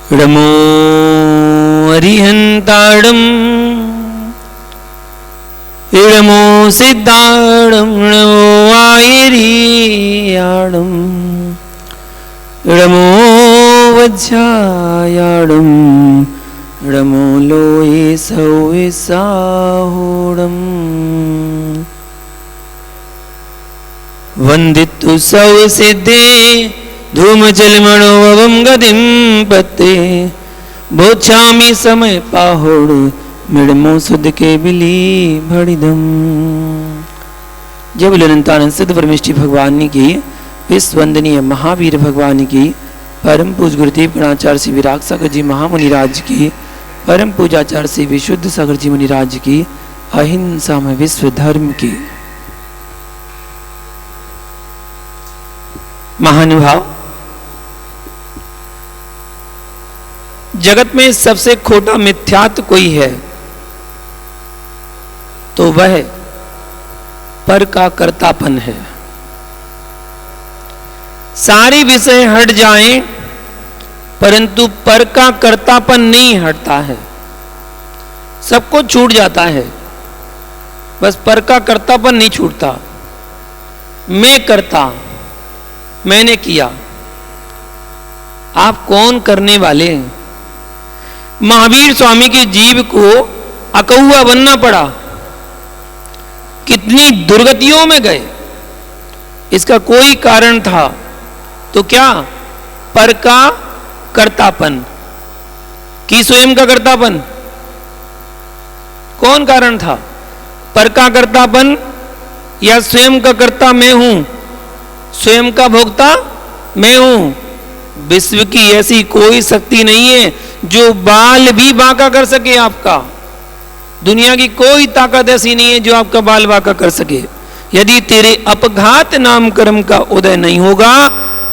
इडमो अरिहंताड़म इडमो सिद्धाड़म इडमो आयरियाड़म इडमो वज्रायाड़म इडमो लोये सौविसाहोड़म वंदितु सौ सिद्धे धूम जलमणोवम गदिम पते बोछामी समय पाहोड़ मिड़मो सुध के बिली भड़िदम। जब अनंतानंद सिद्ध परमेष्ठी भगवान की विश्ववंदनीय महावीर भगवान की परम पूज गुरुदेव गणाचार्य श्री विराग सागर जी महामुनिराज की परम पूजाचार्य श्री विशुद्ध सागर जी मुनिराज की अहिंसा में विश्व धर्म की महानुभाव, जगत में सबसे खोटा मिथ्यात्व कोई है तो वह पर का कर्तापन है। सारी विषय हट जाएं परंतु पर का कर्तापन नहीं हटता है। सब कुछ छूट जाता है, बस पर का कर्तापन नहीं छूटता। मैं करता, मैंने किया, आप कौन करने वाले? महावीर स्वामी के जीव को अकौआ बनना पड़ा, कितनी दुर्गतियों में गए। इसका कोई कारण था तो क्या? पर का कर्तापन कि स्वयं का कर्तापन? कौन कारण था? पर का कर्तापन या स्वयं का कर्ता मैं हूं, स्वयं का भोक्ता मैं हूं। विश्व की ऐसी कोई शक्ति नहीं है जो बाल भी बांका कर सके आपका। दुनिया की कोई ताकत ऐसी नहीं है जो आपका बाल बांका कर सके। यदि तेरे अपघात नाम कर्म का उदय नहीं होगा,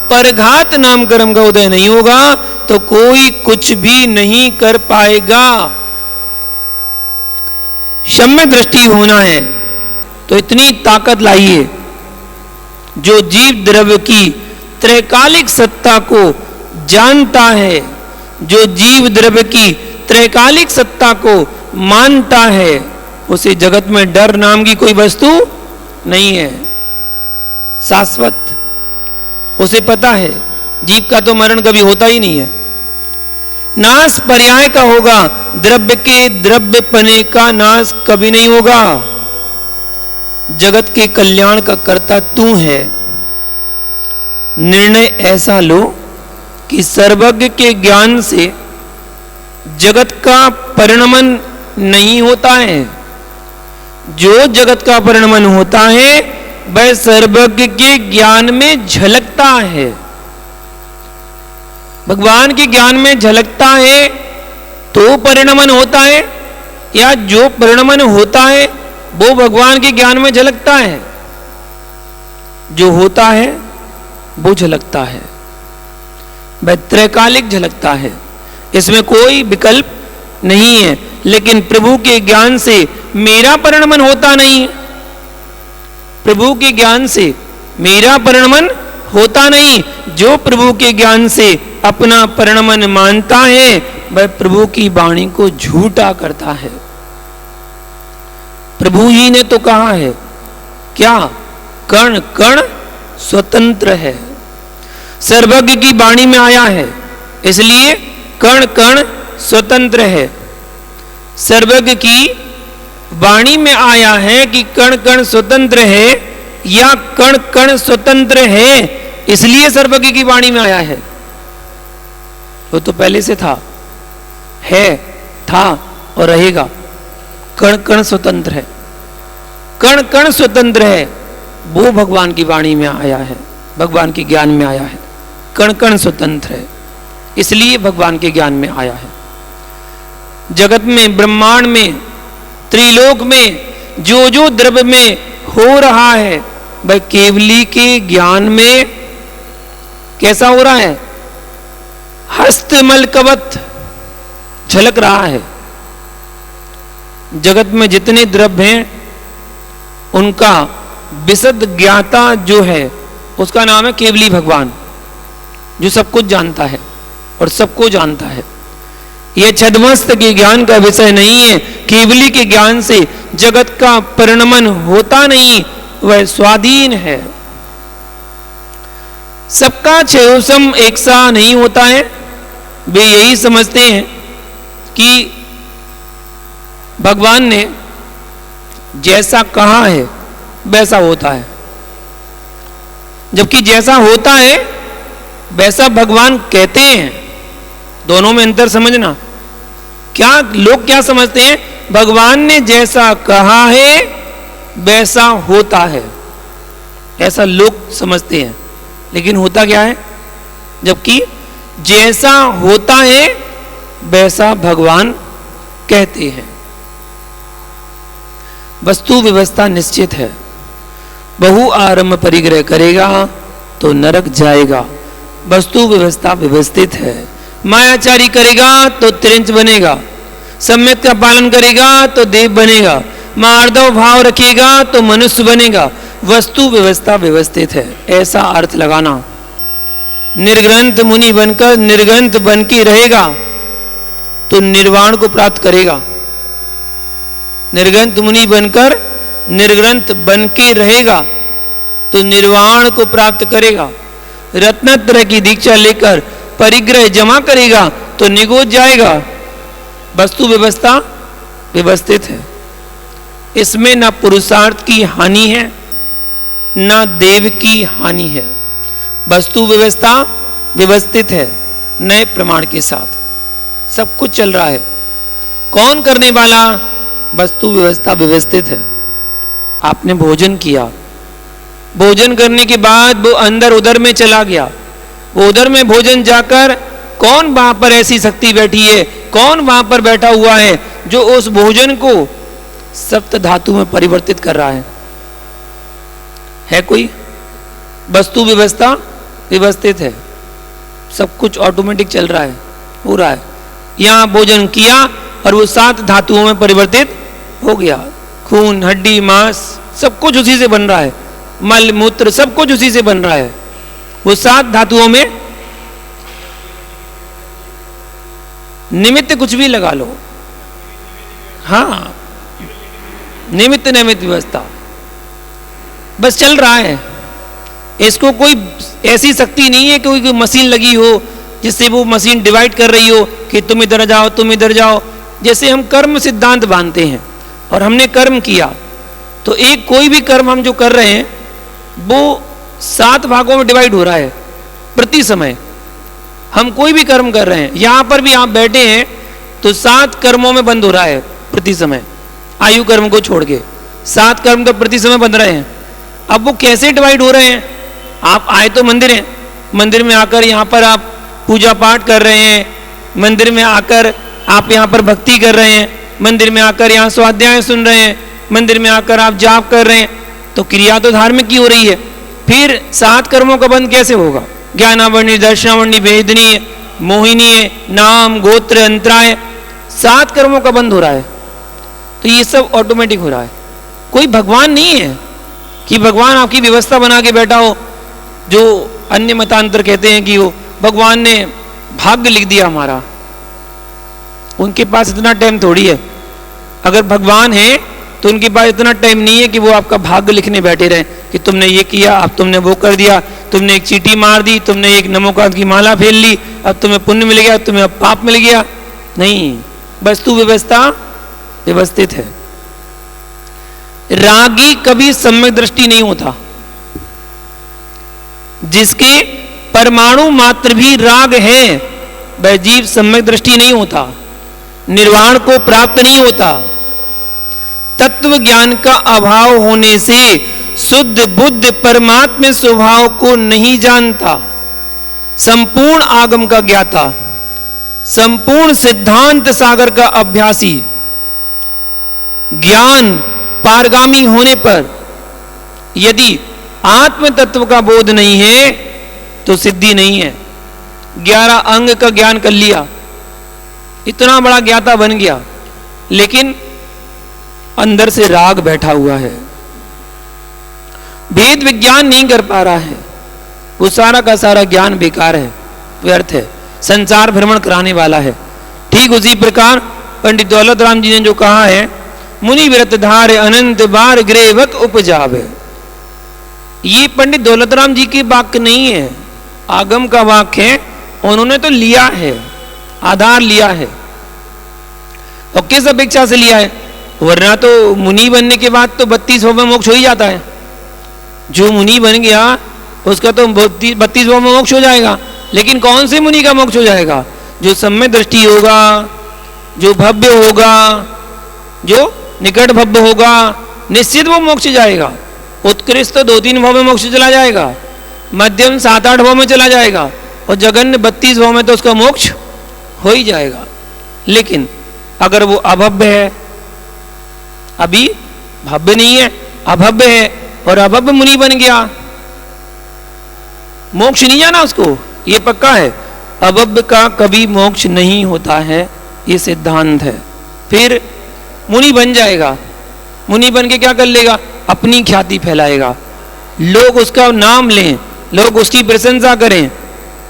परघात नाम कर्म का उदय नहीं होगा तो कोई कुछ भी नहीं कर पाएगा। सम्यक दृष्टि होना है तो इतनी ताकत लाइए जो जीव द्रव्य की त्रैकालिक सत्ता को जानता है, जो जीव द्रव्य की त्रैकालिक सत्ता को मानता है, उसे जगत में डर नाम की कोई वस्तु नहीं है। शाश्वत उसे पता है जीव का तो मरण कभी होता ही नहीं है। नाश पर्याय का होगा, द्रव्य के द्रव्य पने का नाश कभी नहीं होगा। जगत के कल्याण का कर्ता तू है। निर्णय ऐसा लो कि सर्वज्ञ के ज्ञान से जगत का परिणमन नहीं होता है। जो जगत का परिणमन होता है वह सर्वज्ञ के ज्ञान में झलकता है। भगवान के ज्ञान में झलकता है तो परिणमन होता है, या जो परिणमन होता है वो भगवान के ज्ञान में झलकता है? जो होता है वो झलकता है, वह त्रैकालिक झलकता है, इसमें कोई विकल्प नहीं है। लेकिन प्रभु के ज्ञान से मेरा परिणमन होता नहीं। प्रभु के ज्ञान से मेरा परिणमन होता नहीं। जो प्रभु के ज्ञान से अपना परिणमन मानता है वह प्रभु की वाणी को झूठा करता है। प्रभु ही ने तो कहा है क्या? कण कण स्वतंत्र है। सर्वज्ञ की वाणी में आया है इसलिए कण कण स्वतंत्र है। सर्वज्ञ की वाणी में आया है कि कण कण स्वतंत्र है, या कण कण स्वतंत्र है इसलिए सर्वज्ञ की वाणी में आया है? वो तो पहले से था, है, था और रहेगा। कण कण स्वतंत्र है, कण कण स्वतंत्र है, वो भगवान की वाणी में आया है, भगवान के ज्ञान में आया है। कण कण स्वतंत्र है इसलिए भगवान के ज्ञान में आया है। जगत में, ब्रह्मांड में, त्रिलोक में जो जो द्रव्य में हो रहा है वह केवली के ज्ञान में कैसा हो रहा है? हस्तमलकवत झलक रहा है। जगत में जितने द्रव्य हैं उनका विशद ज्ञाता जो है उसका नाम है केवली भगवान, जो सब कुछ जानता है और सबको जानता है। यह छद्मस्त के ज्ञान का विषय नहीं है। केवली के ज्ञान से जगत का परिणमन होता नहीं, वह स्वाधीन है। सबका क्षयोसम एक सा नहीं होता है। वे यही समझते हैं कि भगवान ने जैसा कहा है वैसा होता है, जबकि जैसा होता है वैसा भगवान कहते हैं। दोनों में अंतर समझना। क्या लोग क्या समझते हैं, भगवान ने जैसा कहा है वैसा होता है, ऐसा लोग समझते हैं। लेकिन होता क्या है, जबकि जैसा होता है वैसा भगवान कहते हैं। वस्तु व्यवस्था निश्चित है। बहु आरंभ परिग्रह करेगा तो नरक जाएगा। वस्तु व्यवस्था व्यवस्थित है। मायाचारी करेगा तो त्रिंच बनेगा। सम्यक का पालन करेगा तो देव बनेगा। मार्दव भाव रखेगा तो मनुष्य बनेगा। वस्तु व्यवस्था व्यवस्थित है, ऐसा अर्थ लगाना। निर्ग्रंथ मुनि बनकर निर्ग्रंथ बन के रहेगा तो निर्वाण को प्राप्त करेगा। निर्ग्रंथ मुनि बनकर निर्ग्रंथ बन के रहेगा तो निर्वाण को प्राप्त करेगा। रत्नत्रय की दीक्षा लेकर परिग्रह जमा करेगा तो निगोच जाएगा। वस्तु व्यवस्था व्यवस्थित है। इसमें न पुरुषार्थ की हानि है न देव की हानि है। वस्तु व्यवस्था व्यवस्थित है नए प्रमाण के साथ। सब कुछ चल रहा है। कौन करने वाला? वस्तु व्यवस्था व्यवस्थित है। आपने भोजन किया, भोजन करने के बाद वो अंदर उधर में चला गया। वो उधर में भोजन जाकर कौन वहां पर ऐसी शक्ति बैठी है, कौन वहां पर बैठा हुआ है जो उस भोजन को सप्त धातु में परिवर्तित कर रहा है कोई? वस्तु व्यवस्था व्यवस्थित है। सब कुछ ऑटोमेटिक चल रहा है, हो रहा है। यहां भोजन किया और वो 7 धातुओं में परिवर्तित हो गया। खून, हड्डी, मांस सब कुछ उसी से बन रहा है। मल मूत्र सब कुछ उसी से बन रहा है। वो 7 धातुओं में निमित्त कुछ भी लगा लो। हाँ, निमित्त नैमित्त व्यवस्था बस चल रहा है। इसको कोई ऐसी शक्ति नहीं है कि कोई मशीन लगी हो जिससे वो मशीन डिवाइड कर रही हो कि तुम इधर जाओ तुम इधर जाओ। जैसे हम कर्म सिद्धांत बांधते हैं और हमने कर्म किया तो एक कोई भी कर्म हम जो कर रहे हैं वो 7 भागों में डिवाइड हो रहा है प्रति समय। हम कोई भी कर्म कर रहे हैं, यहां पर भी आप बैठे हैं तो 7 कर्मों में बंद हो रहा है प्रति समय। आयु कर्म को छोड़ के 7 कर्म तो प्रति समय बन रहे हैं। अब वो कैसे डिवाइड हो रहे हैं? आप आए तो मंदिर है, मंदिर में आकर यहाँ पर आप पूजा पाठ कर रहे हैं, मंदिर में आकर आप यहाँ पर भक्ति कर रहे हैं, मंदिर में आकर यहाँ स्वाध्याय सुन रहे हैं, मंदिर में आकर आप जाप कर रहे हैं, तो क्रिया तो धार्मिक की हो रही है। फिर 7 कर्मों का बंद कैसे होगा? ज्ञानावरणी, दर्शनावरणी, वेदनी, मोहिनी, नाम, गोत्र, अंतराय, 7 कर्मों का बंद हो रहा है। तो ये सब ऑटोमेटिक हो रहा है। कोई भगवान नहीं है कि भगवान आपकी व्यवस्था बना के बैठा हो, जो अन्य मतांतर कहते हैं कि वो भगवान ने भाग्य लिख दिया हमारा। उनके पास इतना टाइम थोड़ी है। अगर भगवान है तो उनके पास इतना टाइम नहीं है कि वो आपका भाग्य लिखने बैठे रहे कि तुमने ये किया, अब तुमने वो कर दिया, तुमने एक चीटी मार दी, तुमने एक नमोकात की माला फेर ली, अब तुम्हें पुण्य मिल गया, तुम्हें अब पाप मिल गया। नहीं, वस्तु व्यवस्था व्यवस्थित है। रागी कभी सम्यक दृष्टि नहीं होता। जिसके परमाणु मात्र भी राग है वह जीव सम्यक दृष्टि नहीं होता, निर्वाण को प्राप्त नहीं होता। तत्व ज्ञान का अभाव होने से शुद्ध बुद्ध परमात्म स्वभाव को नहीं जानता। संपूर्ण आगम का ज्ञाता, संपूर्ण सिद्धांत सागर का अभ्यासी, ज्ञान पारगामी होने पर यदि आत्म तत्व का बोध नहीं है तो सिद्धि नहीं है। 11 अंग का ज्ञान कर लिया, इतना बड़ा ज्ञाता बन गया, लेकिन अंदर से राग बैठा हुआ है, भेद विज्ञान नहीं कर पा रहा है। वो सारा का सारा ज्ञान बेकार है, व्यर्थ है। संसार भ्रमण कराने वाला है। ठीक उसी प्रकार पंडित दौलत राम जी ने जो कहा है, मुनि व्रत धार अनंत बार ग्रेवत उपजावे, ये पंडित दौलत राम जी की वाक्य नहीं है, आगम का वाक्य है। उन्होंने तो लिया है, आधार लिया है, और किस अपेक्षा से लिया है? वरना तो मुनि बनने के बाद तो 32 में मोक्ष हो ही जाता है। जो मुनि बन गया उसका तो 32 में मोक्ष हो जाएगा। लेकिन कौन से मुनि का मोक्ष हो जाएगा? जो सम्यक दृष्टि होगा, जो भव्य होगा, जो निकट भव्य होगा, निश्चित वो मोक्ष जाएगा। उत्कृष्ट तो 2-3 भाव में मोक्ष चला जाएगा, मध्यम 7-8 भाव में चला जाएगा, और जघन्य 32 भाव में तो उसका मोक्ष हो ही जाएगा। लेकिन अगर वो अभव्य है, अभी भव्य नहीं है, अभव्य है, और अभव्य मुनि बन गया, मोक्ष नहीं जाना उसको, ये पक्का है। अभव्य का कभी मोक्ष नहीं होता है, ये सिद्धांत है। फिर मुनि बन जाएगा, मुनि बन के क्या कर लेगा? अपनी ख्याति फैलाएगा, लोग उसका नाम लें, लोग उसकी प्रशंसा करें,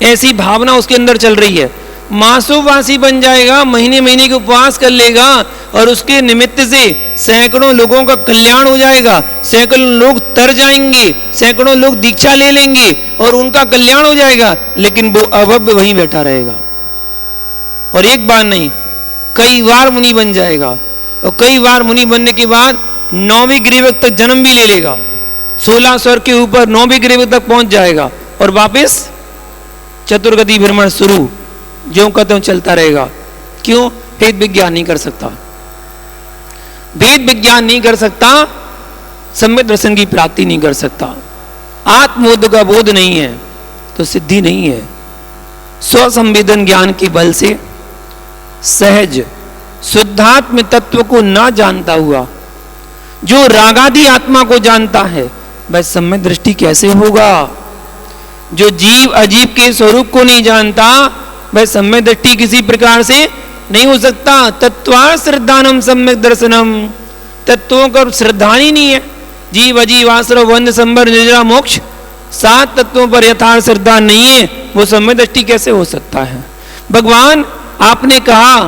ऐसी भावना उसके अंदर चल रही है। मासोवासी बन जाएगा, महीने महीने के उपवास कर लेगा, और उसके निमित्त से सैकड़ों लोगों का कल्याण हो जाएगा, सैकड़ों लोग तर जाएंगे, सैकड़ों लोग दीक्षा ले लेंगे और उनका कल्याण हो जाएगा। लेकिन वो अभव्य वहीं बैठा रहेगा, और एक बार नहीं कई बार मुनि बन जाएगा, और कई बार मुनि बनने के बाद 9वीं ग्रीवक तक जन्म भी ले लेगा, 16 स्वर के ऊपर 9वीं ग्रीवक तक पहुंच जाएगा, और वापस चतुर्गति भ्रमण शुरू ज्यों का त्यों चलता रहेगा। क्यों? भेद विज्ञान नहीं कर सकता, भेद विज्ञान नहीं कर सकता, सम्यक दर्शन की प्राप्ति नहीं कर सकता, आत्मबोध का बोध नहीं है तो सिद्धि नहीं है। स्वसंवेदन ज्ञान के बल से सहज शुद्धात्म तत्व को ना जानता हुआ जो रागादि आत्मा को जानता है, वह सम्यक दृष्टि कैसे होगा? जो जीव अजीव के स्वरूप को नहीं जानता, वह सम्यक दृष्टि किसी प्रकार से नहीं हो सकता। तत्वार श्रद्धानम सम्यक दर्शनम, तत्वों का श्रद्धा ही नहीं है। जीव अजीव आश्रव बंध संबर निर्जरा मोक्ष, 7 तत्वों पर यथार्थ श्रद्धा नहीं है, वो सम्यक दृष्टि कैसे हो सकता है? भगवान आपने कहा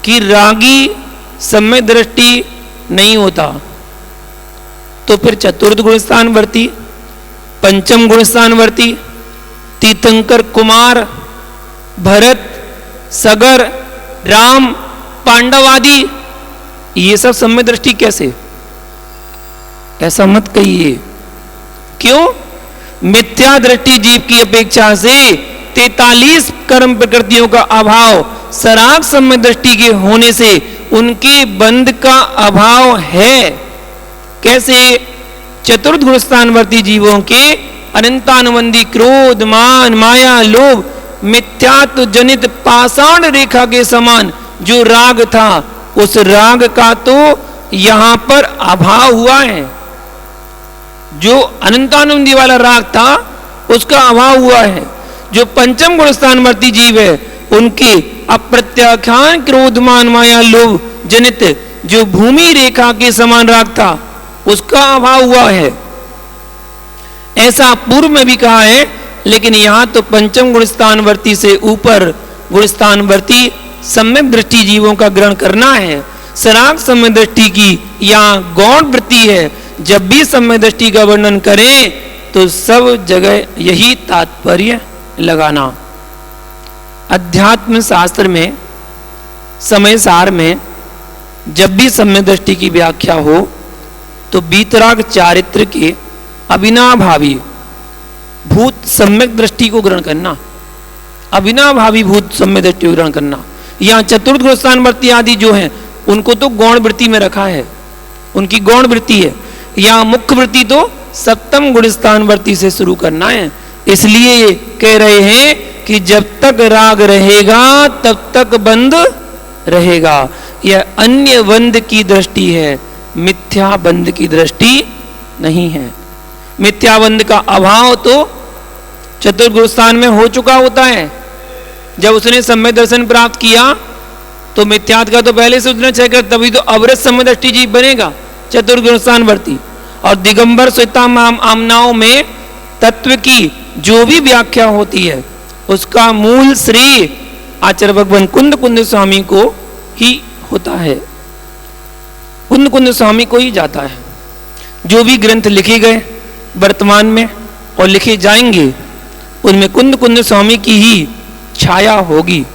कि रागी सम्यक दृष्टि नहीं होता, तो फिर चतुर्थ गुणस्थान वर्ती, पंचम गुणस्थान वर्ती, तीर्थंकर कुमार, भरत, सगर, राम, पांडव आदि, ये सब सम्यक दृष्टि कैसे? ऐसा मत कहिए। क्यों? मिथ्या दृष्टि जीव की अपेक्षा से 43 कर्म प्रकृतियों का अभाव सराग सम्यक दृष्टि के होने से उनके बंध का अभाव है। कैसे? चतुर्थ गुणस्थानवर्ती जीवों के अनंतानुबंधी क्रोध, मान, माया, लोभ, मिथ्यात्व जनित पाषाण रेखा के समान जो राग था, उस राग का तो यहां पर अभाव हुआ है। जो अनंतानुबंधी वाला राग था उसका अभाव हुआ है। जो पंचम गुणस्थानवर्ती जीव है, उनके अप्रत्याख्यान क्रोध, मान, माया, लोभ जनित जो भूमि रेखा के समान राग था, उसका अभाव हुआ है। ऐसा पूर्व में भी कहा है, लेकिन यहां तो पंचम गुणस्थानवर्ती से ऊपर गुणस्थानवर्ती सम्यक दृष्टि जीवों का ग्रहण करना है। सराग सम्यक दृष्टि की यहाँ गौण वृत्ति है। जब भी सम्यक दृष्टि का वर्णन करें तो सब जगह यही तात्पर्य लगाना। अध्यात्म शास्त्र में समय सार में जब भी सम्यक दृष्टि की व्याख्या हो तो बीतराग चारित्र के अविनाभावी भूत सम्यक दृष्टि को ग्रहण करना, अविनाभावी भूत सम्यक दृष्टि को ग्रहण करना। यहाँ चतुर्थ गुणस्थानवर्ती आदि जो हैं उनको तो गौण वृत्ति में रखा है, उनकी गौण वृत्ति है। यहाँ मुख्य वृत्ति तो सप्तम गुणस्थानवर्ती से शुरू करना है। इसलिए ये कह रहे हैं कि जब तक राग रहेगा तब तक बंध रहेगा। यह अन्य बंध की दृष्टि है, मिथ्या बंध की दृष्टि नहीं है। मिथ्या बंध का अभाव तो चतुर्गुणस्थान में हो चुका होता है। जब उसने सम्यक दर्शन प्राप्त किया तो मिथ्यात का तो पहले से उसने क्षय कर, तभी तो अवृत सम्यक दृष्टि जीव बनेगा चतुर्गुणस्थानवर्ती। और दिगंबर श्वेता आमनाओं में तत्व की जो भी व्याख्या होती है उसका मूल श्रेय आचार्य भगवान कुंद कुंद स्वामी को ही होता है, कुंद कुंद स्वामी को ही जाता है। जो भी ग्रंथ लिखे गए वर्तमान में और लिखे जाएंगे उनमें कुंद कुंद स्वामी की ही छाया होगी।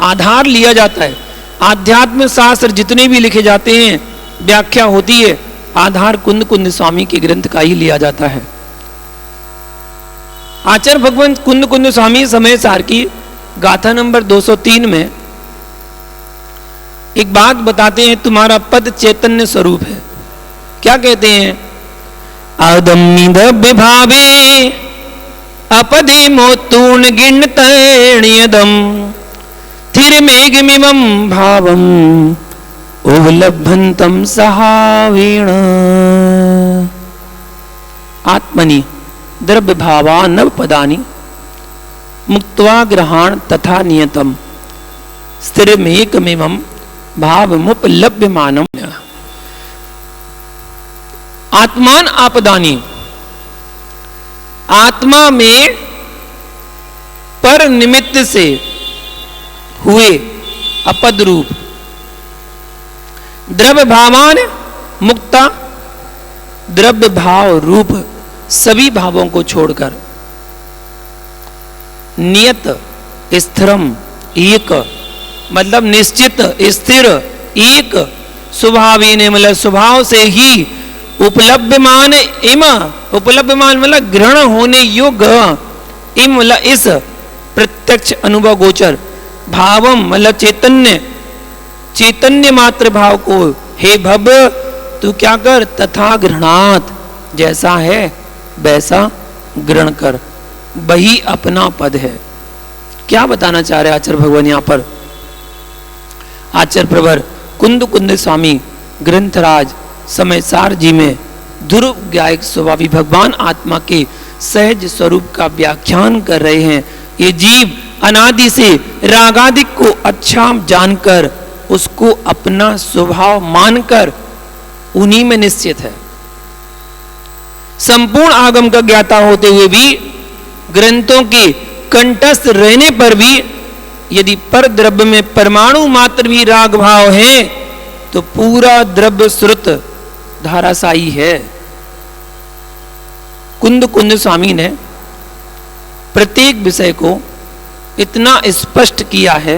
आधार लिया जाता है, आध्यात्म शास्त्र जितने भी लिखे जाते हैं, व्याख्या होती है, आधार कुंद कुंद स्वामी के ग्रंथ का ही लिया जाता है। आचार्य भगवान कुंद कुंद स्वामी समय सार की गाथा नंबर 203 में एक बात बताते हैं, तुम्हारा पद चैतन्य स्वरूप है। क्या कहते हैं? आदम्य द्रव्य भावे अपदे मोतूर्ण गिणतण्यदम थिर मेघमिमं भावम उपलब्धंतम सहावीण। आत्मनि द्रव्य भावा नव पदानि मुक्त्वा ग्रहाण तथा नियतम स्थिरमेकमिमं भावमुपलभ्यमानम्। आत्मान आपदानी, आत्मा में पर निमित्त से हुए अपद रूप द्रव्य भावान मुक्ता, द्रव्य भाव रूप सभी भावों को छोड़कर नियत स्थिरम एक मतलब निश्चित स्थिर एक स्वभावी ने मतलब स्वभाव से ही उपलब्धमान इम, उपलब्धमान मतलब ग्रहण होने योग्य, इम मतलब इस प्रत्यक्ष अनुभव गोचर, भावम मतलब चैतन्य, चैतन्य मात्र भाव को हे भव तू क्या कर, तथा ग्रहणात जैसा है वैसा ग्रहण कर, वही अपना पद है। क्या बताना चाह रहे आचार्य भगवान यहां पर? आचार्य प्रवर कुंद कुंद स्वामी ग्रंथराज समयसार जी में ध्रुव गायक स्वभावी भगवान आत्मा के सहज स्वरूप का व्याख्यान कर रहे हैं। ये जीव अनादि से रागादिक को अच्छा जानकर उसको अपना स्वभाव मानकर उन्हीं में निश्चित है। संपूर्ण आगम का ज्ञाता होते हुए भी ग्रंथों के कंठस्थ रहने पर भी यदि पर द्रव्य में परमाणु मात्र भी राग भाव है तो पूरा द्रव्य श्रुत धाराशायी है। कुंद कुंद स्वामी ने प्रत्येक विषय को इतना स्पष्ट किया है,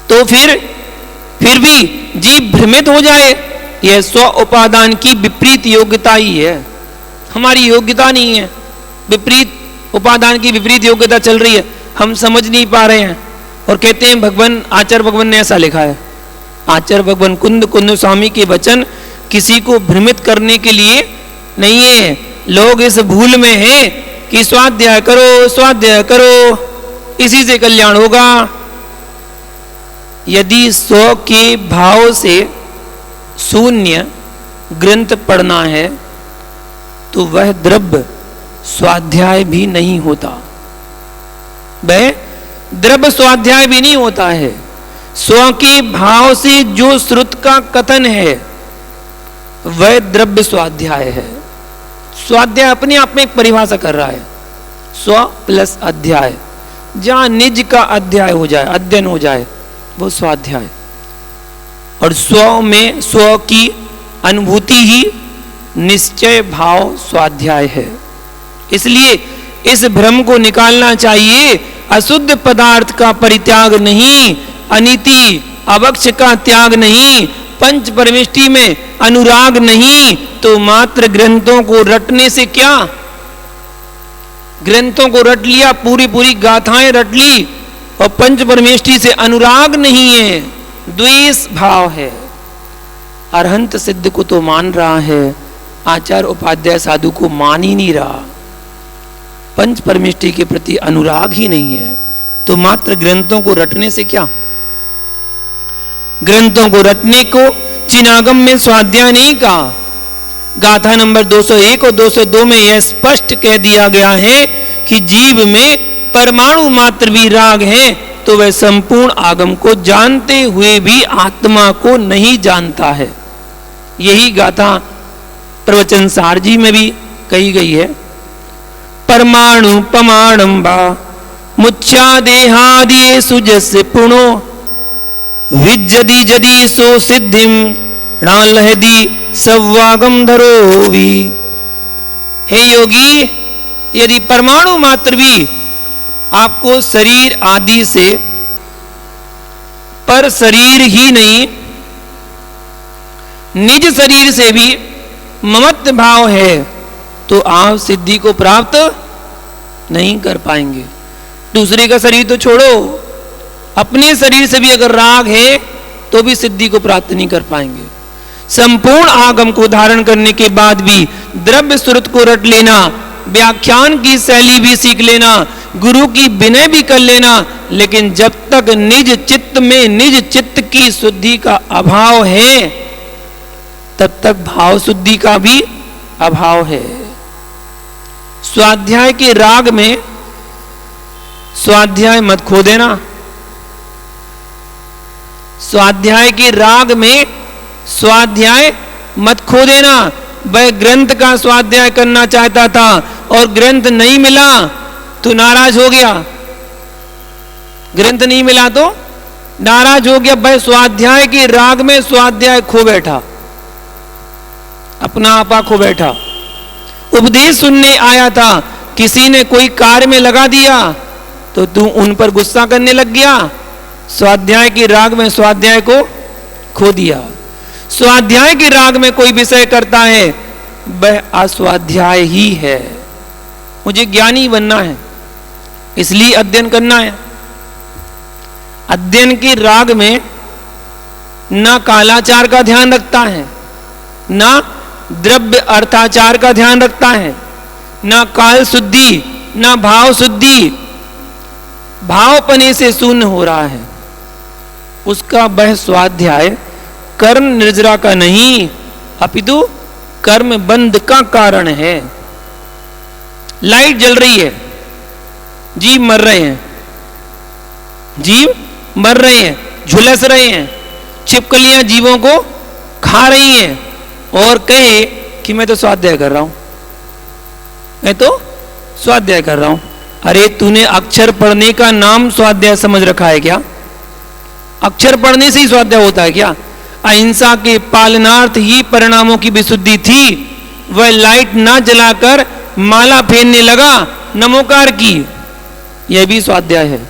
तो फिर भी जीव भ्रमित हो जाए, यह स्व उपादान की विपरीत योग्यता ही है, हमारी योग्यता नहीं है। विपरीत उपादान की विपरीत योग्यता चल रही है, हम समझ नहीं पा रहे हैं और कहते हैं भगवान आचार्य भगवान ने ऐसा लिखा है। आचार्य भगवान कुंद कुंद स्वामी के वचन किसी को भ्रमित करने के लिए नहीं है। लोग इस भूल में हैं कि स्वाध्याय करो, स्वाध्याय करो, इसी से कल्याण होगा। यदि स्व के भाव से शून्य ग्रंथ पढ़ना है तो वह द्रव्य स्वाध्याय भी नहीं होता, वह द्रव्य स्वाध्याय भी नहीं होता है। स्व के भाव से जो श्रुत का कथन है वह द्रव्य स्वाध्याय है। स्वाध्याय अपने आप में एक परिभाषा कर रहा है, स्व प्लस अध्याय, जहां निज का अध्याय हो जाए, अध्ययन हो जाए, वो स्वाध्याय। और स्व में स्व की अनुभूति ही निश्चय भाव स्वाध्याय है। इसलिए इस भ्रम को निकालना चाहिए। अशुद्ध पदार्थ का परित्याग नहीं, अनिति अवक्ष का त्याग नहीं, पंच परमिष्टि में अनुराग नहीं, तो मात्र ग्रंथों को रटने से क्या? ग्रंथों को रट लिया, पूरी पूरी गाथाएं रट ली और पंच परमेष्टि से अनुराग नहीं है, द्वेष भाव है। अरहंत सिद्ध को तो मान रहा है, आचार्य उपाध्याय साधु को मान ही नहीं रहा, पंच परमेष्टि के प्रति अनुराग ही नहीं है, तो मात्र ग्रंथों को रटने से क्या? ग्रंथों को रटने को चिनागम में स्वाध्याय नहीं कहा। गाथा नंबर 201 और 202 में यह स्पष्ट कह दिया गया है कि जीव में परमाणु मात्र भी राग है तो वह संपूर्ण आगम को जानते हुए भी आत्मा को नहीं जानता है। यही गाथा प्रवचन सार जी में भी कही गई है। परमाणु पमाणं वा मुच्छा देहादिषु जस्य पुनो विज्जति जदि सो सिद्धिं णालहदि सव्वागम धरोवी। हे योगी, यदि परमाणु मात्र भी आपको शरीर आदि से पर शरीर ही नहीं निज शरीर से भी ममत्व भाव है तो आप सिद्धि को प्राप्त नहीं कर पाएंगे। दूसरे का शरीर तो छोड़ो, अपने शरीर से भी अगर राग है तो भी सिद्धि को प्राप्त नहीं कर पाएंगे। संपूर्ण आगम को धारण करने के बाद भी द्रव्य श्रुत को रट लेना, व्याख्यान की शैली भी सीख लेना, गुरु की विनय भी कर लेना, लेकिन जब तक निज चित्त में निज चित्त की शुद्धि का अभाव है तब तक भाव शुद्धि का भी अभाव है। स्वाध्याय के राग में स्वाध्याय मत खो देना। स्वाध्याय के राग में स्वाध्याय मत खो देना। वह ग्रंथ का स्वाध्याय करना चाहता था और ग्रंथ नहीं मिला तो नाराज हो गया। ग्रंथ नहीं मिला तो नाराज हो गया। वह स्वाध्याय के राग में स्वाध्याय खो बैठा, अपना आपा खो बैठा। उपदेश सुनने आया था, किसी ने कोई कार्य में लगा दिया तो तू उन पर गुस्सा करने लग गया। स्वाध्याय के राग में स्वाध्याय को खो दिया। स्वाध्याय के राग में कोई विषय करता है वह अस्वाध्याय ही है। मुझे ज्ञानी बनना है इसलिए अध्ययन करना है। अध्ययन के राग में ना कालाचार का ध्यान रखता है, ना द्रव्य अर्थाचार का ध्यान रखता है, ना काल शुद्धि, ना भाव शुद्धि। भावपने से शून्य हो रहा है। उसका वह स्वाध्याय कर्म निर्जरा का नहीं अपितु कर्म बंध का कारण है। लाइट जल रही है, जीव मर रहे हैं, जीव मर रहे हैं, झुलस रहे हैं, छिपकलियां जीवों को खा रही हैं और कहे कि मैं तो स्वाध्याय कर रहा हूं, मैं तो स्वाध्याय कर रहा हूं। अरे तूने अक्षर पढ़ने का नाम स्वाध्याय समझ रखा है क्या? अक्षर पढ़ने से ही स्वाध्याय होता है क्या? अहिंसा के पालनार्थ ही परिणामों की विशुद्धि थी। वह लाइट ना जलाकर माला फेरने लगा, नमोकार की, यह भी स्वाध्याय है।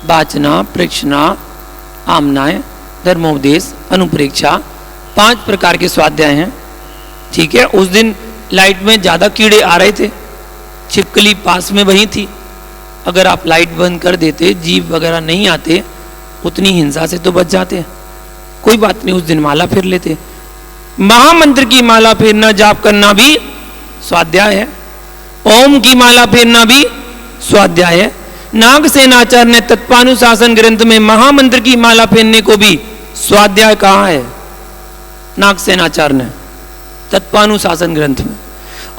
वाचना, प्रेक्षणा, आमनाय, धर्मोपदेश, अनुप्रेक्षा, 5 प्रकार के स्वाध्याय हैं। ठीक है, उस दिन लाइट में ज्यादा कीड़े आ रहे थे, छिपकली पास में वही थी। अगर आप लाइट बंद कर देते, जीव वगैरह नहीं आते, उतनी हिंसा से तो बच जाते। कोई बात नहीं, उस दिन माला फेर लेते। महामंत्र की माला फेरना, जाप करना भी स्वाध्याय है। ओम की माला फेरना भी स्वाध्याय है। नागसेनाचार्य ने तत्वानुशासन ग्रंथ में महामंत्र की माला फेरने को भी स्वाध्याय कहा है। नागसेनाचार्य ने तत्वानुशासन ग्रंथ में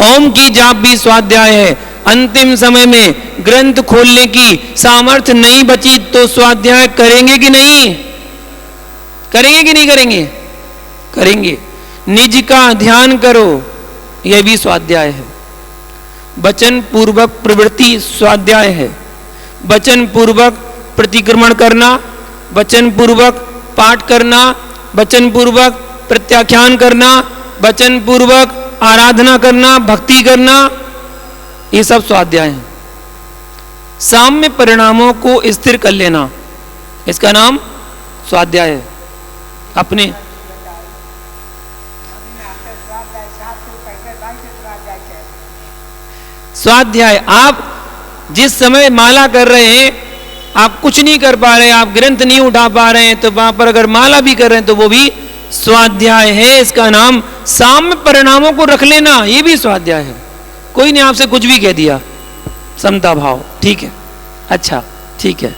ओम की जाप भी स्वाध्याय है। अंतिम समय में ग्रंथ खोलने की सामर्थ्य नहीं बची तो स्वाध्याय करेंगे कि नहीं? करेंगे कि नहीं करेंगे? करेंगे। निज का ध्यान करो, यह भी स्वाध्याय है। वचन पूर्वक प्रवृत्ति स्वाध्याय है। वचन पूर्वक प्रतिक्रमण करना, वचन पूर्वक पाठ करना, वचन पूर्वक प्रत्याख्यान करना, वचन पूर्वक आराधना करना, भक्ति करना, ये सब स्वाध्याय है। साम्य परिणामों को स्थिर कर लेना, इसका नाम स्वाध्याय है। अपने स्वाध्याय, आप जिस समय माला कर रहे हैं, आप कुछ नहीं कर पा रहे, आप ग्रंथ नहीं उठा पा रहे हैं, तो वहां पर अगर माला भी कर रहे हैं तो वो भी स्वाध्याय है। इसका नाम साम्य परिणामों को रख लेना, ये भी स्वाध्याय है। कोई ने आपसे कुछ भी कह दिया, समता भाव, ठीक है, अच्छा ठीक है,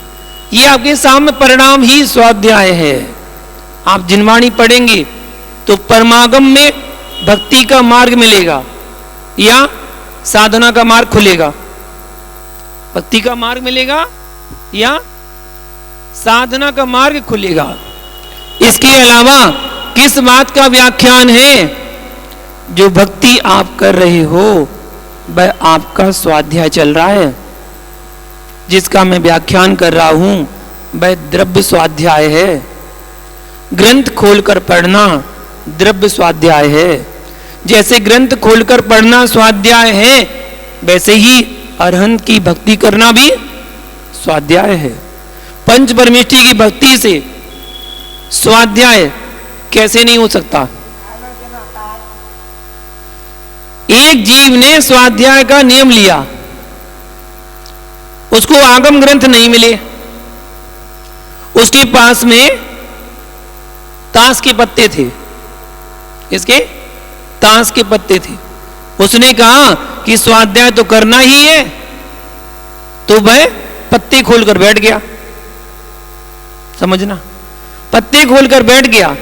ये आपके साम्य परिणाम ही स्वाध्याय है। आप जिनवाणी पढ़ेंगे तो परमागम में भक्ति का मार्ग मिलेगा या साधना का मार्ग खुलेगा। भक्ति का मार्ग मिलेगा या साधना का मार्ग खुलेगा। इसके अलावा किस बात का व्याख्यान है? जो भक्ति आप कर रहे हो वह आपका स्वाध्याय चल रहा है। जिसका मैं व्याख्यान कर रहा हूं वह द्रव्य स्वाध्याय है। ग्रंथ खोलकर पढ़ना द्रव्य स्वाध्याय है। जैसे ग्रंथ खोलकर पढ़ना स्वाध्याय है, वैसे ही अरहंत की भक्ति करना भी स्वाध्याय है। पंच परमेष्ठी की भक्ति से स्वाध्याय कैसे नहीं हो सकता? एक जीव ने स्वाध्याय का नियम लिया, उसको आगम ग्रंथ नहीं मिले, उसके पास में ताश के पत्ते थे, इसके ताश के पत्ते थे। उसने कहा कि स्वाध्याय तो करना ही है, तो वह पत्ते खोलकर बैठ गया। समझना, पत्ते खोलकर बैठ गया,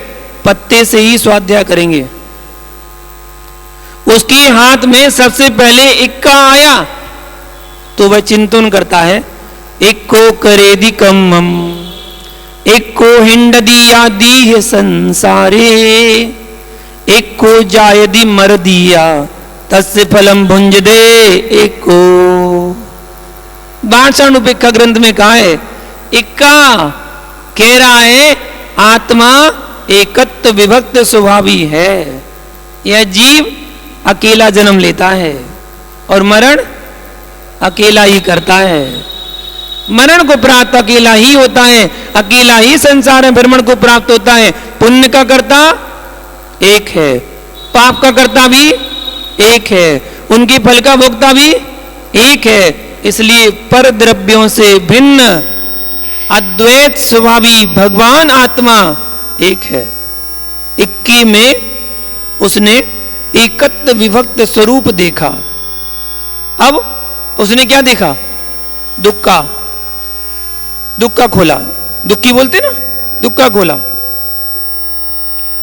पत्ते से ही स्वाध्याय करेंगे। उसके हाथ में सबसे पहले इक्का आया तो वह चिंतन करता है, इक्को करेदि कम्मम, इक्को हिंड दिया दी संसारे, इक्को जायदि मर दिया तस्य फलम भुंज दे इक्को। बादशाह उपेक्षा ग्रंथ में कहा है, इक्का कह रहा है आत्मा एकत्व विभक्त स्वभावी है। यह जीव अकेला जन्म लेता है और मरण अकेला ही करता है। मरण को प्राप्त अकेला ही होता है, अकेला ही संसार में भ्रमण को प्राप्त होता है। पुण्य का कर्ता एक है, पाप का कर्ता भी एक है, उनके फल का भोक्ता भी एक है। इसलिए पर द्रव्यों से भिन्न अद्वैत स्वभावी भगवान आत्मा एक है। 21 में उसने एकत्व विभक्त स्वरूप देखा। अब उसने क्या देखा? दुक्का, दुक्का खोला, दुक्की बोलते ना, दुक्का खोला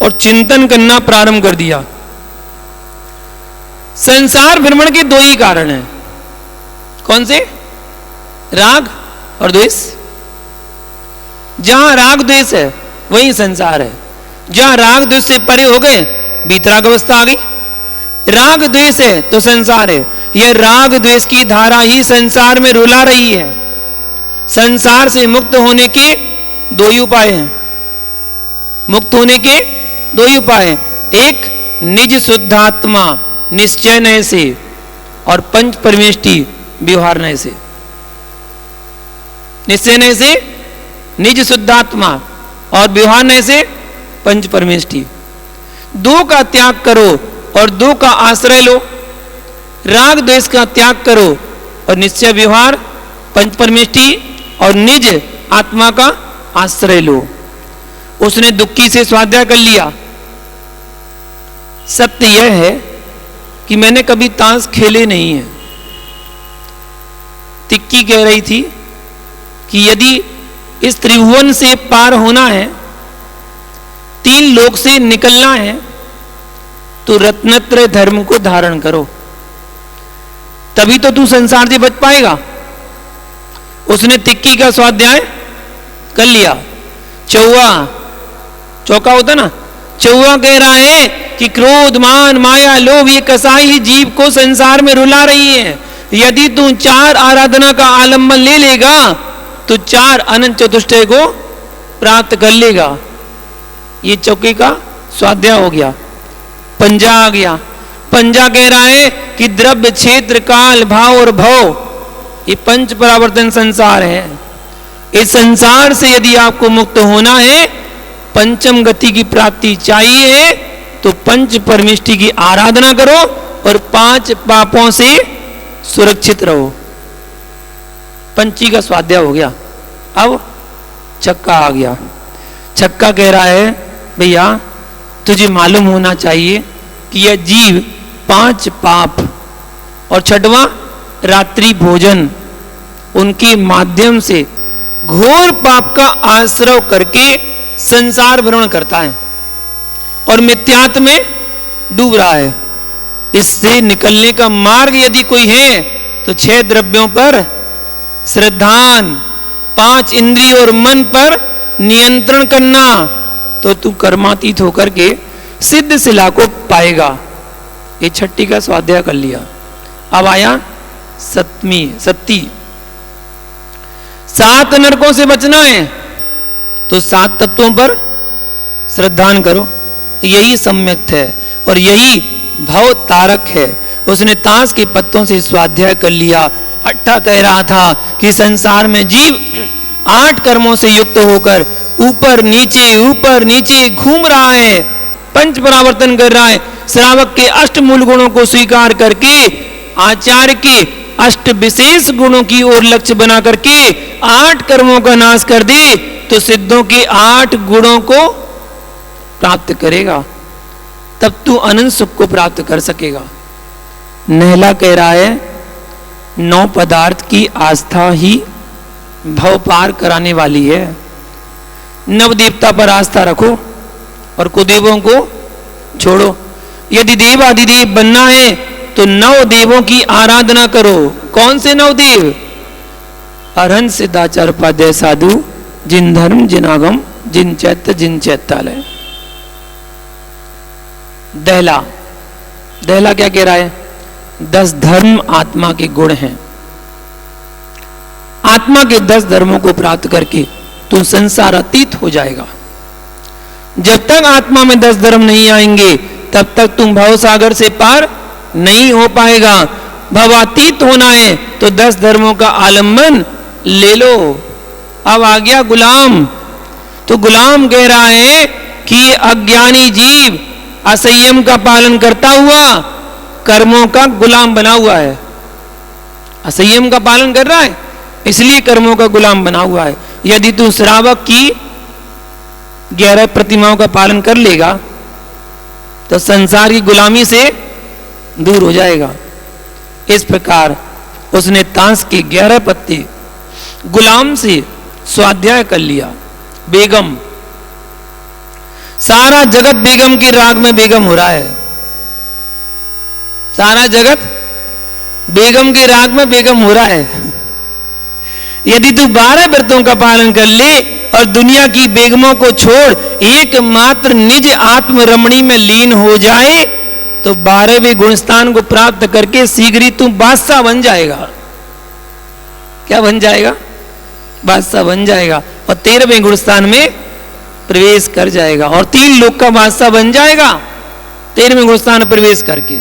और चिंतन करना प्रारंभ कर दिया। संसार भ्रमण के दो ही कारण हैं। कौन से? राग और द्वेष। जहां राग द्वेष है वहीं संसार है। जहां राग द्वेष से परे हो गए, बीतराग अवस्था आ गई। राग द्वेष है तो संसार है। यह राग द्वेष की धारा ही संसार में रुला रही है। संसार से मुक्त होने के दो ही उपाय हैं। मुक्त होने के दो ही उपाय हैं, एक निज शुद्धात्मा निश्चय नय से और पंच परमेष्टि व्यवहार नय से। निश्चय नय से निज शुद्धात्मा और व्यवहार नय से पंच परमेष्टि। दो का त्याग करो और दो का आश्रय लो। राग द्वेष का त्याग करो और निश्चय व्यवहार पंच परमेष्टि और निज आत्मा का आश्रय लो। उसने दुक्की से स्वाध्याय कर लिया। सत्य यह है कि मैंने कभी ताश खेले नहीं है। तिक्की कह रही थी कि यदि इस त्रिभुवन से पार होना है, 3 लोक से निकलना है, तो रत्नत्रय धर्म को धारण करो, तभी तो तू संसार से बच पाएगा। उसने तिक्की का स्वाध्याय कर लिया। चौवा, चौका होता ना, चौवा कह रहा है कि क्रोध मान माया लोभ ये कसाई ही जीव को संसार में रुला रही है। यदि तू 4 आराधना का आलम्बन ले लेगा तो 4 अनंत चतुष्टय को प्राप्त कर लेगा। ये चौके का स्वाध्याय हो गया। पंजा आ गया। पंजा कह रहा है कि द्रव्य क्षेत्र काल भाव और भव ये पंच परावर्तन संसार है। इस संसार से यदि आपको मुक्त होना है, पंचम गति की प्राप्ति चाहिए, तो पंच परमेष्टि की आराधना करो और 5 पापों से सुरक्षित रहो। पंची का स्वाध्याय हो गया। अब छक्का आ गया। छक्का कह रहा है भैया तुझे मालूम होना चाहिए कि यह जीव 5 पाप और 6वां रात्रि भोजन उनके माध्यम से घोर पाप का आश्रय करके संसार भ्रमण करता है और मिथ्यात्व में डूब रहा है। इससे निकलने का मार्ग यदि कोई है तो 6 द्रव्यों पर श्रद्धान, 5 इंद्रिय और मन पर नियंत्रण करना, तो तू कर्मातीत होकर के सिद्ध शिला को पाएगा। ये 6ठी का स्वाध्याय कर लिया। अब आया सत्ती। 7 नरकों से बचना है तो 7 तत्वों पर श्रद्धान करो, यही सम्यक है और यही भव तारक है। उसने ताश के पत्तों से स्वाध्याय कर लिया। अट्ठा कह रहा था कि संसार में जीव 8 कर्मों से युक्त होकर ऊपर नीचे घूम रहा है, पंच परावर्तन कर रहा है। श्रावक के 8 मूल गुणों को स्वीकार करके आचार्य के 8 विशेष गुणों की ओर लक्ष्य बना करके 8 कर्मों का नाश कर दे तो सिद्धों के 8 गुणों को प्राप्त करेगा, तब तू अनंत सुख को प्राप्त कर सकेगा। नहला कह रहा है 9 पदार्थ की आस्था ही भव पार कराने वाली है। नव देवता पर आस्था रखो और कुदेवों को छोड़ो। यदि देवाधिदेव बनना है तो 9 देवों की आराधना करो। कौन से 9 देव? अरहंत सिद्धाचार्य उपाध्याय साधु, जिन धर्म जिन आगम जिन चैत्य जिन चैत्यालय। दहला क्या कह रहा है? 10 धर्म आत्मा के गुण हैं। आत्मा के 10 धर्मों को प्राप्त करके तू संसार अतीत हो जाएगा। जब तक आत्मा में 10 धर्म नहीं आएंगे तब तक तुम भव सागर से पार नहीं हो पाएगा। भवातीत होना है तो 10 धर्मों का आलंबन ले लो। अब आ गया गुलाम। तो गुलाम कह रहा है कि अज्ञानी जीव असंयम का पालन करता हुआ कर्मों का गुलाम बना हुआ है। असंयम का पालन कर रहा है इसलिए कर्मों का गुलाम बना हुआ है। यदि तू श्रावक की 11 प्रतिमाओं का पालन कर लेगा तो संसार की गुलामी से दूर हो जाएगा। इस प्रकार उसने ताश के 11 पत्ते गुलाम से स्वाध्याय कर लिया। बेगम, सारा जगत बेगम की राग में बेगम हो रहा है। सारा जगत बेगम के राग में बेगम हो रहा है। यदि तू 12 व्रतों का पालन कर ले और दुनिया की बेगमों को छोड़ एकमात्र निज आत्म रमणी में लीन हो जाए तो 12वें गुणस्थान को प्राप्त करके शीघ्र ही तू बादशाह बन जाएगा। क्या बन जाएगा? बादशाह बन जाएगा और 13वें गुणस्थान में प्रवेश कर जाएगा और 3 लोक का बादशाह बन जाएगा 13वें गुणस्थान प्रवेश करके।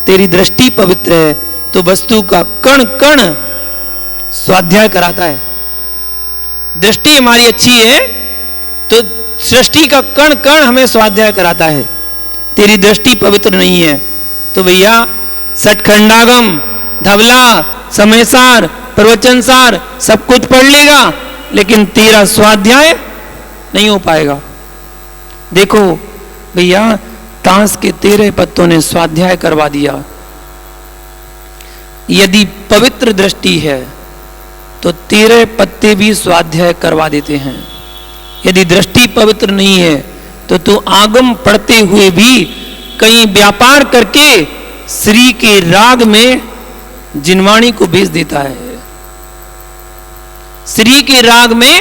तेरी दृष्टि पवित्र है तो वस्तु का कण कण स्वाध्याय कराता है। दृष्टि हमारी अच्छी है तो सृष्टि का कण कण हमें स्वाध्याय कराता है। तेरी दृष्टि पवित्र नहीं है तो भैया सठखंडागम, धवला, समयसार, प्रवचनसार सब कुछ पढ़ लेगा लेकिन तेरा स्वाध्याय नहीं हो पाएगा। देखो भैया ताश के 13 पत्तों ने स्वाध्याय करवा दिया। यदि पवित्र दृष्टि है तो 13 पत्ते भी स्वाध्याय करवा देते हैं। यदि दृष्टि पवित्र नहीं है तो तू आगम पढ़ते हुए भी कहीं व्यापार करके श्री के राग में जिनवाणी को भेज देता है। श्री के राग में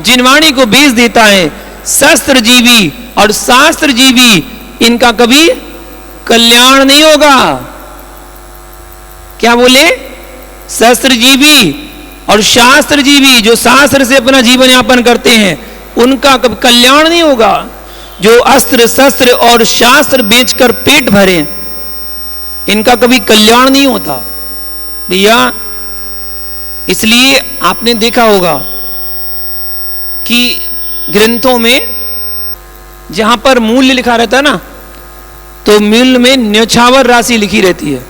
जिनवाणी को भेज देता है। शस्त्र जीवी और शास्त्र जीवी इनका कभी कल्याण नहीं होगा। क्या बोले? शस्त्र जीवी और शास्त्र जीवी जो शास्त्र से अपना जीवन यापन करते हैं उनका कभी कल्याण नहीं होगा। जो अस्त्र शस्त्र और शास्त्र बेचकर पेट भरे इनका कभी कल्याण नहीं होता भैया। इसलिए आपने देखा होगा कि ग्रंथों में जहां पर मूल्य लिखा रहता है ना तो मूल्य में न्यौछावर राशि लिखी रहती है,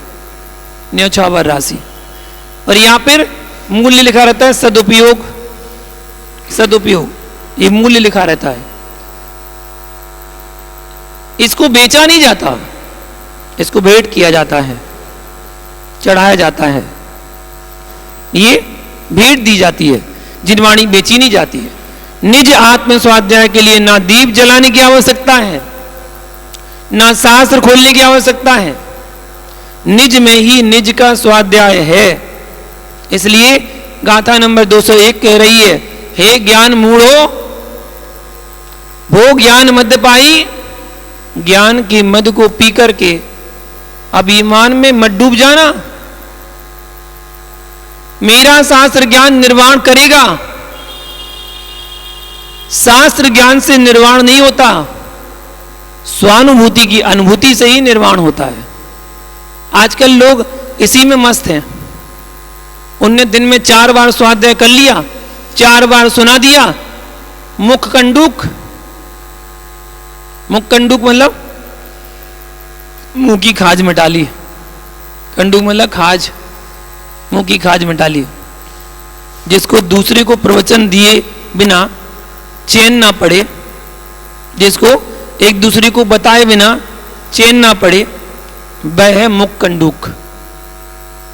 न्यौछावर राशि। और यहां पर मूल्य लिखा रहता है सदुपयोग, सदुपयोग, ये मूल्य लिखा रहता है। इसको बेचा नहीं जाता, इसको भेंट किया जाता है, चढ़ाया जाता है, ये भेंट दी जाती है। जिनवाणी बेची नहीं जाती है। निज आत्म स्वाध्याय के लिए ना दीप जलाने की आवश्यकता है, ना शास्त्र खोलने की आवश्यकता है, निज में ही निज का स्वाध्याय है। इसलिए गाथा नंबर 201 कह रही है, हे ज्ञान मूढ़ो भो ज्ञान मद पाई, ज्ञान के मद को पी करके अब ईमान में मत डूब जाना, मेरा शास्त्र ज्ञान निर्वाण करेगा। शास्त्र ज्ञान से निर्वाण नहीं होता, स्वानुभूति की अनुभूति से ही निर्वाण होता है। आजकल लोग इसी में मस्त हैं। उनने दिन में 4 बार स्वाध्याय कर लिया, 4 बार सुना दिया, मुख कंडूक। मुख कंडूक मतलब मुंह की खाज मिटा ली, कंडूक मतलब खाज, मुंह की खाज मिटा ली। जिसको दूसरे को प्रवचन दिए बिना चैन ना पड़े, जिसको एक दूसरे को बताए बिना चैन ना पड़े, वह है मुख कंडूक।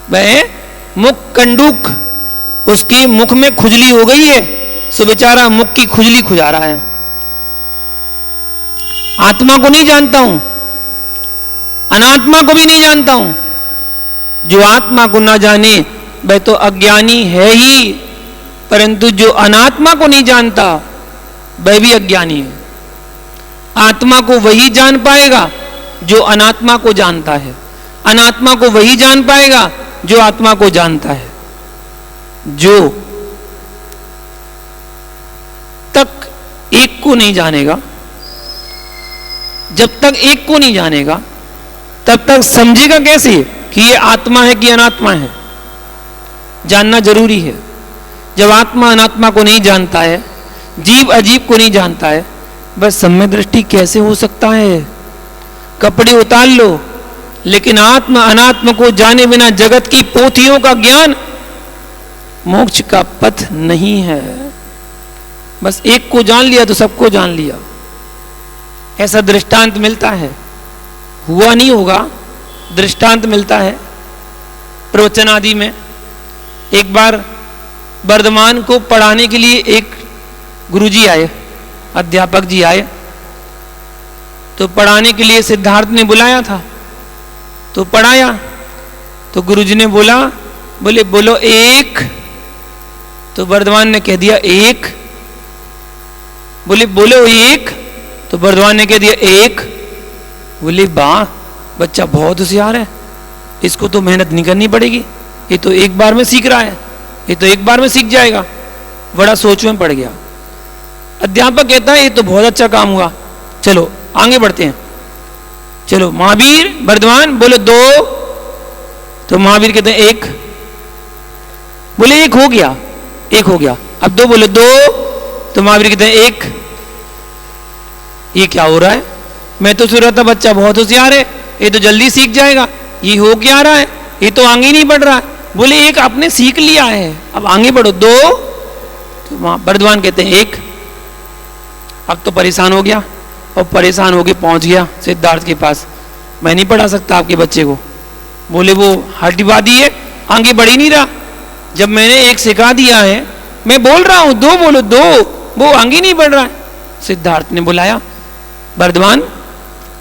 वह है मुख कंडूक। उसके मुख में खुजली हो गई है, सो बेचारा मुख की खुजली खुजा रहा है। आत्मा को नहीं जानता हूं, अनात्मा को भी नहीं जानता हूं। जो आत्मा को ना जाने वह तो अज्ञानी है ही, परंतु जो अनात्मा को नहीं जानता वह भी अज्ञानी है। आत्मा को वही जान पाएगा जो अनात्मा को जानता है, अनात्मा को वही जान पाएगा जो आत्मा को जानता है। जो तक एक को नहीं जानेगा, जब तक एक को नहीं जानेगा तब तक समझेगा कैसे कि ये आत्मा है कि अनात्मा है। जानना जरूरी है। जब आत्मा अनात्मा को नहीं जानता है, जीव अजीव को नहीं जानता है, बस सम्य दृष्टि कैसे हो सकता है? कपड़े उतार लो, लेकिन आत्मा अनात्मा को जाने बिना जगत की पोथियों का ज्ञान मोक्ष का पथ नहीं है। बस एक को जान लिया तो सबको जान लिया, ऐसा दृष्टांत मिलता है। हुआ नहीं होगा, दृष्टांत मिलता है प्रवचन आदि में। एक बार वर्धमान को पढ़ाने के लिए एक गुरुजी आए, अध्यापक जी आए, तो पढ़ाने के लिए सिद्धार्थ ने बुलाया था, तो पढ़ाया। तो गुरुजी ने बोले बोलो एक, तो वर्धमान ने कह दिया एक। बोले बोलो एक, तो वर्धमान ने कह दिया एक। बोले वाह, बच्चा बहुत होशियार है, इसको तो मेहनत नहीं करनी पड़ेगी, ये तो एक बार में सीख रहा है, ये तो एक बार में सीख जाएगा। बड़ा सोच में पड़ गया। अध्यापक कहता है ये तो बहुत अच्छा काम हुआ, चलो आगे बढ़ते हैं। चलो महावीर वर्धमान बोलो दो, तो महावीर कहते हैं एक। बोले एक हो गया, एक हो गया, अब दो बोलो दो, तो महावीर कहते हैं एक। ये क्या हो रहा है? मैं तो सोच रहा था बच्चा बहुत होशियार है, ये तो जल्दी सीख जाएगा, ये हो क्या रहा है? ये तो आगे नहीं बढ़ रहा है। बोले एक आपने सीख लिया है, अब आगे बढ़ो दो, तो वर्धमान कहते हैं एक। अब तो परेशान हो गया, और परेशान होके पहुंच गया सिद्धार्थ के पास। मैं नहीं पढ़ा सकता आपके बच्चे को। बोले वो हड्डीवादी है, आगे बढ़ ही नहीं रहा। जब मैंने एक सिखा दिया है, मैं बोल रहा हूं दो बोलो दो, वो आगे नहीं बढ़ रहा है। सिद्धार्थ ने बुलाया, वर्धमान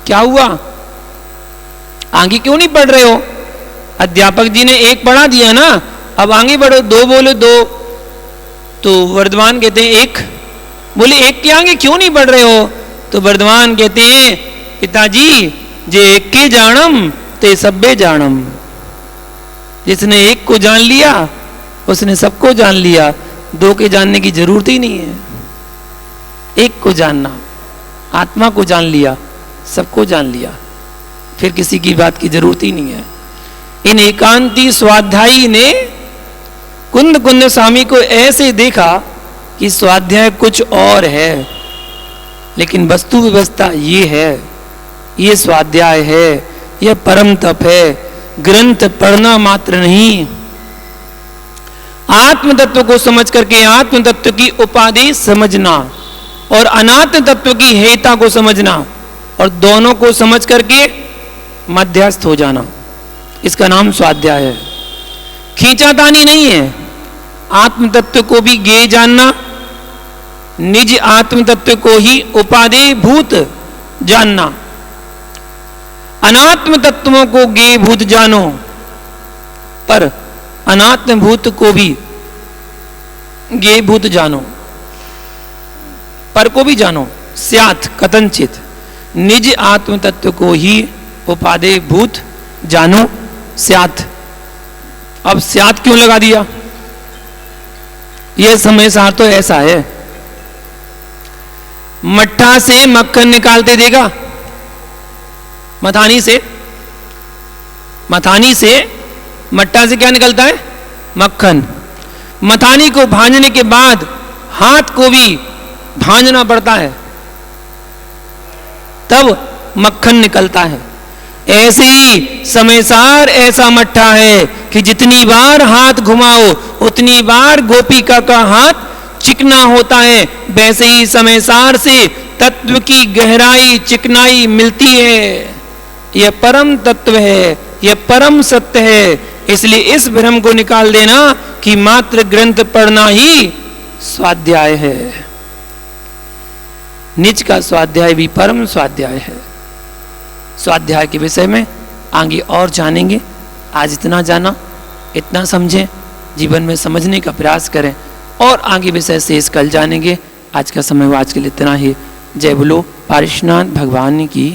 क्या हुआ, आगे क्यों नहीं बढ़ रहे हो? अध्यापक जी ने एक पढ़ा दिया ना, अब आगे बढ़ो, दो बोलो दो। तो वर्धमान कहते हैं एक। बोले एक के आगे क्यों नहीं बढ़ रहे हो? तो वर्धमान कहते हैं पिताजी जे एक के जानम ते सब्बे जानम। जिसने एक को जान लिया उसने सबको जान लिया, दो के जानने की जरूरत ही नहीं है। एक को जानना, आत्मा को जान लिया, सबको जान लिया, फिर किसी की बात की जरूरत ही नहीं है। इन एकांती स्वाध्यायी ने कुंद कुंद स्वामी को ऐसे देखा कि स्वाध्याय कुछ और है, लेकिन वस्तु व्यवस्था ये है, ये स्वाध्याय है, यह परम तप है, ग्रंथ पढ़ना मात्र नहीं। आत्म तत्व को समझ करके आत्म तत्व की उपाधि समझना और अनात्म तत्व की हेयता को समझना, और दोनों को समझ करके मध्यस्थ हो जाना, इसका नाम स्वाध्याय है। खींचातानी नहीं है। आत्म तत्व को भी ज्ञेय जानना, निज आत्म तत्व को ही उपादेय भूत जानना। अनात्म तत्वों को ज्ञेय भूत जानो, पर अनात्म भूत को भी ज्ञेय भूत जानो, पर को भी जानो। स्यात् कथंचित निज आत्म तत्व को ही उपादेय भूत जानो। स्यात्, अब स्यात् क्यों लगा दिया? यह समय सार तो ऐसा है, मट्ठा से मक्खन निकालते देगा, मथानी से मट्ठा से क्या निकलता है? मक्खन। मथानी को भांजने के बाद हाथ को भी भांजना पड़ता है, तब मक्खन निकलता है। ऐसे ही समय सार ऐसा मट्ठा है कि जितनी बार हाथ घुमाओ उतनी बार गोपिका का हाथ चिकना होता है। वैसे ही समय सार से तत्व की गहराई चिकनाई मिलती है। यह परम तत्व है, यह परम सत्य है। इसलिए इस भ्रम को निकाल देना कि मात्र ग्रंथ पढ़ना ही स्वाध्याय है। निज का स्वाध्याय भी परम स्वाध्याय है। स्वाध्याय के विषय में आगे और जानेंगे। आज इतना जाना, इतना समझें, जीवन में समझने का प्रयास करें और आगे विषय शेष कल जानेंगे। आज का समय वो आज के लिए इतना ही। जय बोलो पारिशनाथ भगवान की।